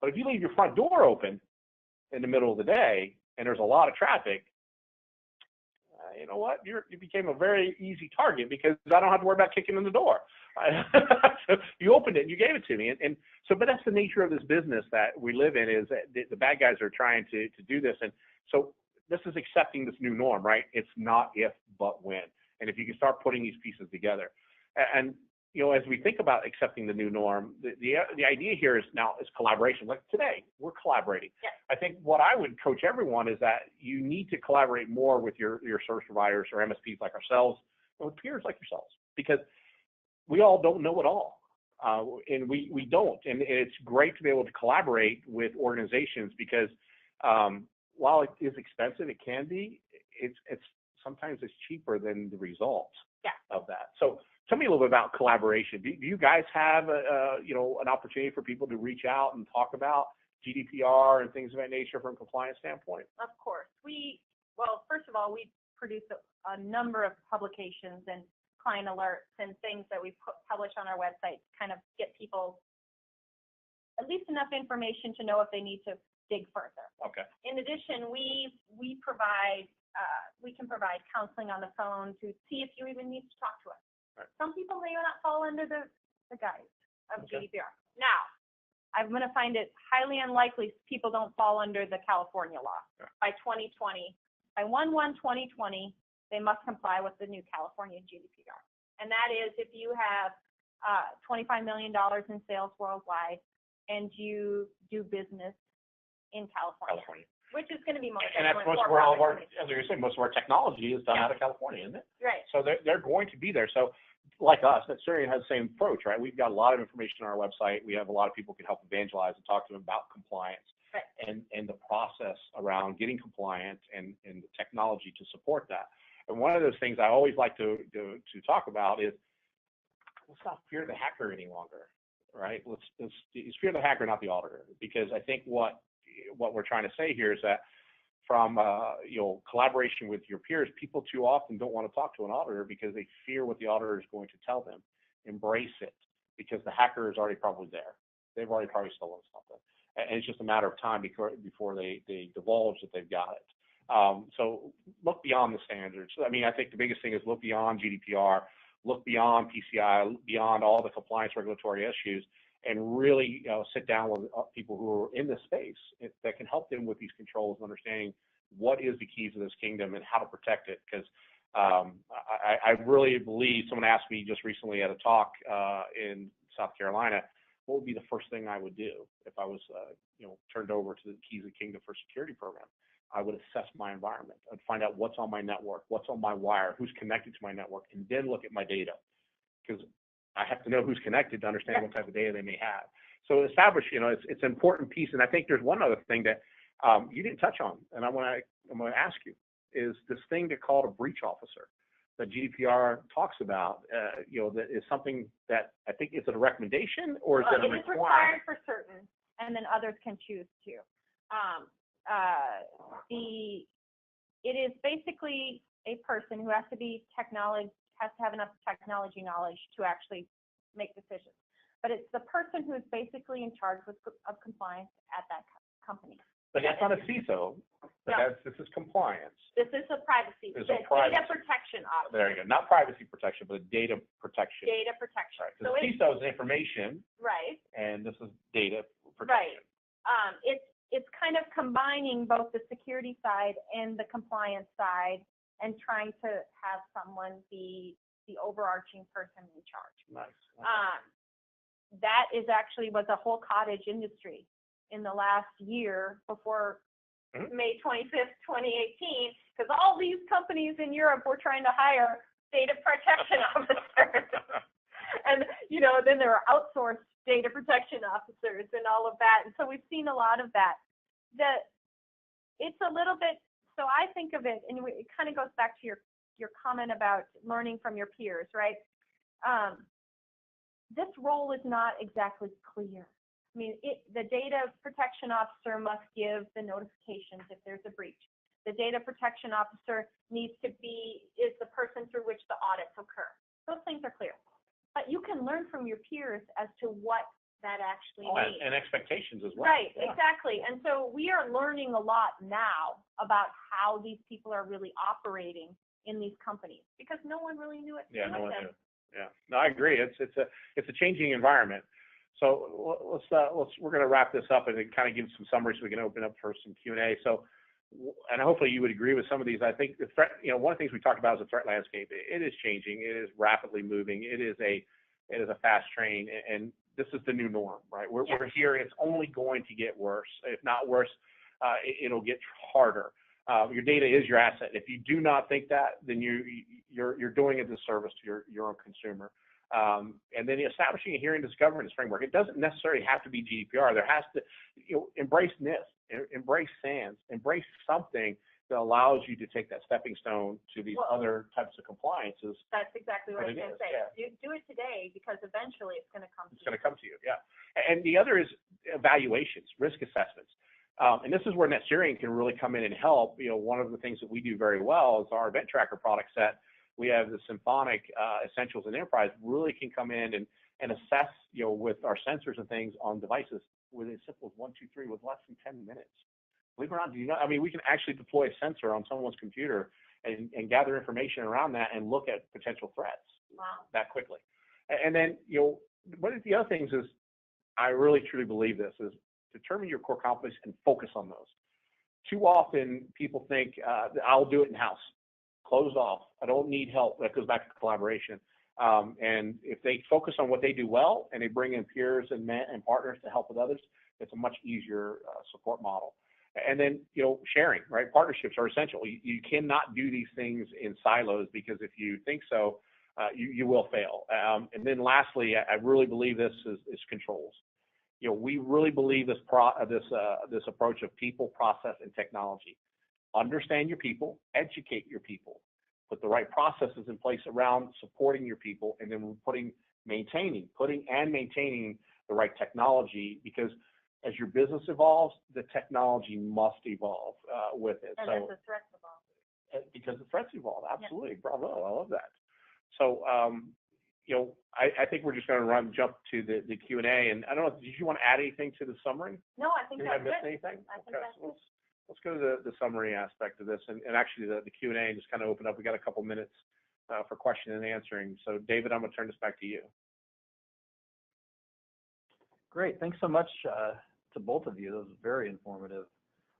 But if you leave your front door open, in the middle of the day and there's a lot of traffic, you know what? You became a very easy target because I don't have to worry about kicking in the door. So you opened it and you gave it to me. And so, but that's the nature of this business that we live in, is that the bad guys are trying to do this. And so this is accepting this new norm, right? It's not if, but when. And if you can start putting these pieces together. And, you know, as we think about accepting the new norm, the idea here is now is collaboration. Like today, we're collaborating. Yeah. I think what I would coach everyone is that you need to collaborate more with your service providers or MSPs like ourselves, or with peers like yourselves, because we all don't know it all. And we don't. And it's great to be able to collaborate with organizations because while it is expensive, it can be, it's sometimes it's cheaper than the results of that. So tell me a little bit about collaboration. Do you guys have an opportunity for people to reach out and talk about GDPR and things of that nature from a compliance standpoint? Of course. Well, first of all, we produce a number of publications and client alerts and things that we publish on our website to kind of get people at least enough information to know if they need to dig further. Okay. In addition, we can provide counseling on the phone to see if you even need to talk to us. Right. Some people may not fall under the guise of Okay. GDPR. Now, I'm going to find it highly unlikely people don't fall under the California law. Right. By 2020, by 1/1/2020, they must comply with the new California GDPR. And that is if you have $25 million in sales worldwide and you do business in California. Which is going to be most. And that's most where all of our, as you said, most of our technology is done out of California, isn't it? Right. So they're going to be there. So like us, NetSurian has the same approach, right? We've got a lot of information on our website. We have a lot of people who can help evangelize and talk to them about compliance. Right. And the process around getting compliant and the technology to support that. And one of those things I always like to talk about is let's not fear the hacker any longer, right? Let's fear the hacker, not the auditor, because I think what we're trying to say here is that from collaboration with your peers, people too often don't want to talk to an auditor because they fear what the auditor is going to tell them. Embrace it, because the hacker is already probably there. They've already probably stolen something, and it's just a matter of time before they divulge that they've got it. So look beyond the standards. I mean, I think the biggest thing is look beyond GDPR, look beyond PCI, beyond all the compliance regulatory issues, and really sit down with people who are in this space that can help them with these controls and understanding what is the keys of this kingdom and how to protect it. Because I really believe, someone asked me just recently at a talk in South Carolina, what would be the first thing I would do if I was turned over to the keys of the kingdom for a security program? I would assess my environment. I'd find out what's on my network, what's on my wire, who's connected to my network, and then look at my data. Because I have to know who's connected to understand what type of data they may have. So establish, it's an important piece. And I think there's one other thing that you didn't touch on, and I'm going to ask you, is this thing they called a breach officer that GDPR talks about. That is something that I think, is it a recommendation or is it a requirement? It is required for certain, and then others can choose to. It is basically a person who has to have enough technology knowledge to actually make decisions. But it's the person who is basically in charge of compliance at that company. But that's not a CISO. But No. This is compliance. This is a privacy. It's Data protection officer. There you go. Not privacy protection, but data protection. Data protection. Right. So CISO is information. Right. And this is data Right. protection. It's kind of combining both the security side and the compliance side, and trying to have someone be the overarching person in charge. Nice. That was a whole cottage industry in the last year before May 25th, 2018, because all these companies in Europe were trying to hire data protection officers. And, then there are outsourced data protection officers and all of that. And so we've seen a lot of that. It's a little bit, so I think of it, and it kind of goes back to your comment about learning from your peers, right? This role is not exactly clear. I mean, the data protection officer must give the notifications if there's a breach. The data protection officer is the person through which the audits occur. Those things are clear. But you can learn from your peers as to what that actually and, need. and expectations as well. Right, Yeah. exactly. And so we are learning a lot now about how these people are really operating in these companies because no one really knew it. Yeah, no one knew. Yeah, no, I agree. It's a changing environment. So we're going to wrap this up and then kind of give some summaries so we can open up for some Q&A. So, and hopefully you would agree with some of these. I think the threat, one of the things we talked about is the threat landscape. It is changing. It is rapidly moving. It is a fast train, and this is the new norm, right? We're here. It's only going to get worse. If not worse, it'll get harder. Your data is your asset. If you do not think that, then you're doing a disservice to your own consumer. And then establishing a hearing governance framework. It doesn't necessarily have to be GDPR. There has to, embrace NIST, embrace SANS, embrace something that allows you to take that stepping stone to these other types of compliances. That's exactly what I was going to say. Yeah. Do it today because eventually it's going to come to you. It's going to come to you, yeah. And the other is evaluations, risk assessments. And this is where NetSurian can really come in and help. One of the things that we do very well is our event tracker product set. We have the Symphonic Essentials and Enterprise really can come in and assess, with our sensors and things on devices with as simple as 1, 2, 3 with less than 10 minutes. Believe it or not, we can actually deploy a sensor on someone's computer and gather information around that and look at potential threats that quickly. And then, one of the other things is, I really truly believe this, is determine your core competencies and focus on those. Too often people think, I'll do it in-house, closed off. I don't need help. That goes back to collaboration. And if they focus on what they do well and they bring in peers and partners to help with others, it's a much easier support model. And then, sharing, right? Partnerships are essential. You cannot do these things in silos because if you think so, you will fail. And then lastly, I really believe this is controls. We really believe this approach of people, process, and technology. Understand your people, educate your people, put the right processes in place around supporting your people, and then maintaining the right technology, because as your business evolves, the technology must evolve with it. And as the threats evolve. Because the threats evolve, absolutely. Yeah. Bravo, I love that. So, I think we're just going to jump to the Q&A. And I don't know, did you want to add anything to the summary? No, I think that's good. Did I miss anything? I think that's good. Let's go to the summary aspect of this, and actually the Q&A, and just kind of open up. We got a couple minutes for question and answering. So, David, I'm going to turn this back to you. Great. Thanks so much to both of you. That was very informative.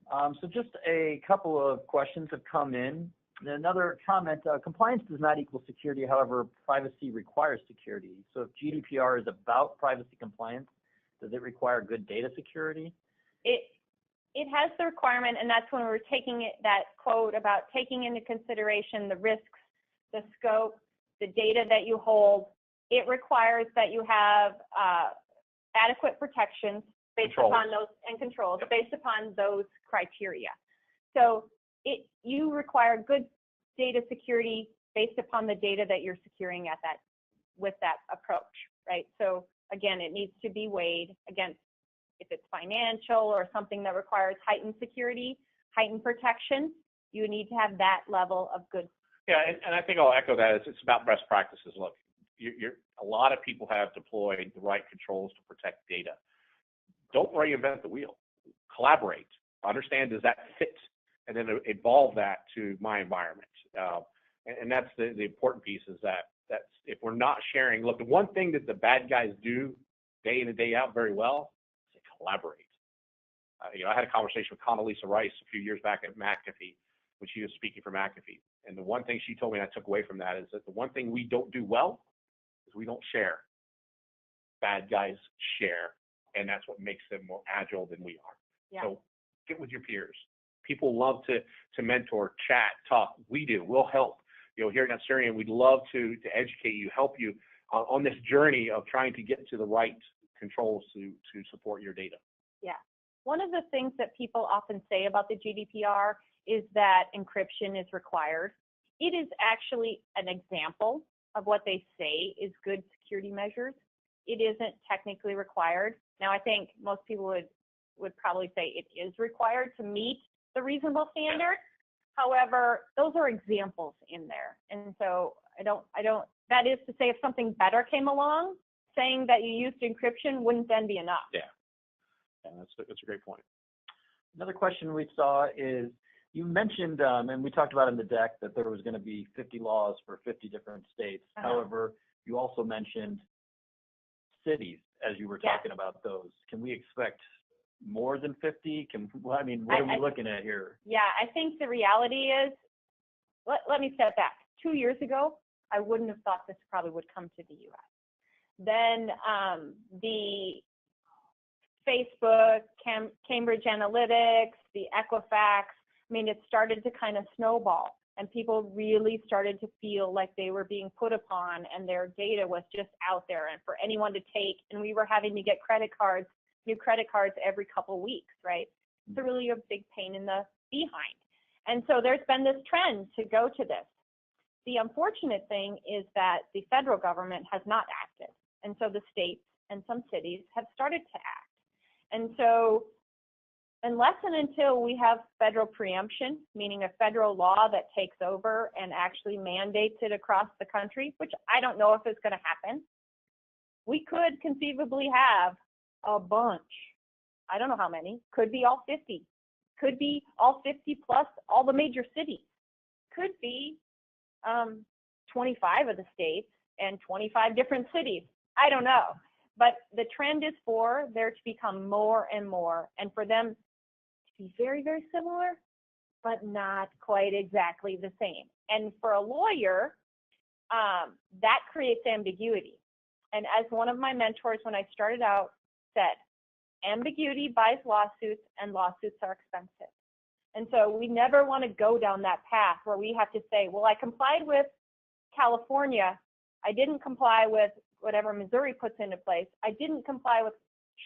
So just a couple of questions have come in. Another comment, compliance does not equal security. However, privacy requires security. So if GDPR is about privacy compliance, does it require good data security? It has the requirement, and that's when we were taking that quote about taking into consideration the risks, the scope, the data that you hold. It requires that you have adequate protections based upon those, and controls based upon those criteria. So you require good data security based upon the data that you're securing with that approach, right? So again, it needs to be weighed against if it's financial or something that requires heightened security, heightened protection. You need to have that level of good. Yeah, and I think I'll echo that. It's about best practices. Look, a lot of people have deployed the right controls to protect data. Don't reinvent the wheel. Collaborate. Understand, does that fit? And then evolve that to my environment. And that's the important piece, is that's if we're not sharing. Look, the one thing that the bad guys do day in and day out very well is they collaborate. I had a conversation with Condoleezza Rice a few years back at McAfee when she was speaking for McAfee. And the one thing she told me, and I took away from that, is that the one thing we don't do well is we don't share. Bad guys share, and that's what makes them more agile than we are. Yeah. So get with your peers. People love to mentor, chat, talk. We do. We'll help. Here at NetSurian, we'd love to educate you, help you on this journey of trying to get to the right controls to support your data. Yeah. One of the things that people often say about the GDPR is that encryption is required. It is actually an example of what they say is good security measures. It isn't technically required. Now, I think most people would probably say it is required to meet the reasonable standard. However, those are examples in there. And so I don't, that is to say if something better came along, saying that you used encryption wouldn't then be enough. Yeah, that's a great point. Another question we saw is, you mentioned, and we talked about in the deck, that there was going to be 50 laws for 50 different states. However, you also mentioned cities as you were talking about those. Can we expect more than 50? What are we looking at here? Yeah, I think the reality is, let me step back. 2 years ago, I wouldn't have thought this probably would come to the U.S. Then the Facebook, Cambridge Analytics, the Equifax, it started to kind of snowball, and people really started to feel like they were being put upon, and their data was just out there and for anyone to take, and we were having to get new credit cards every couple of weeks, right? It's really a big pain in the behind. And so there's been this trend to go to this. The unfortunate thing is that the federal government has not acted, and so the states and some cities have started to act. And so unless and until we have federal preemption, meaning a federal law that takes over and actually mandates it across the country, which I don't know if it's going to happen, we could conceivably have a bunch. I don't know how many. Could be all 50. Could be all 50 plus all the major cities. Could be 25 of the states and 25 different cities. I don't know. But the trend is for there to become more and more, and for them to be very, very similar, but not quite exactly the same. And for a lawyer, that creates ambiguity. And as one of my mentors when I started out said, ambiguity buys lawsuits, and lawsuits are expensive. And so we never want to go down that path where we have to say, well, I complied with California, I didn't comply with whatever Missouri puts into place, I didn't comply with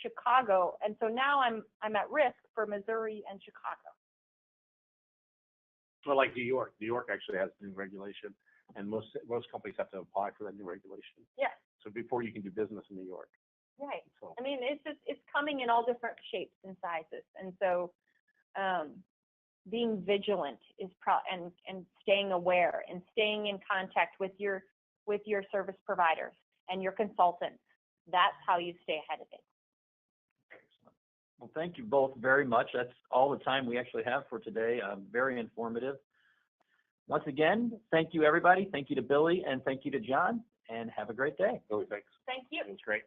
Chicago, and so now I'm at risk for Missouri and Chicago. Well, like New York. New York actually has new regulation, and most companies have to apply for that new regulation. Yeah. So before you can do business in New York. Right. So. It's coming in all different shapes and sizes, and so being vigilant is and staying aware and staying in contact with your service providers and your consultants. That's how you stay ahead of it. Excellent. Well, thank you both very much. That's all the time we actually have for today. Very informative. Once again, thank you, everybody. Thank you to Billy, and thank you to John, and have a great day. Billy, thanks. Thank you. It was great.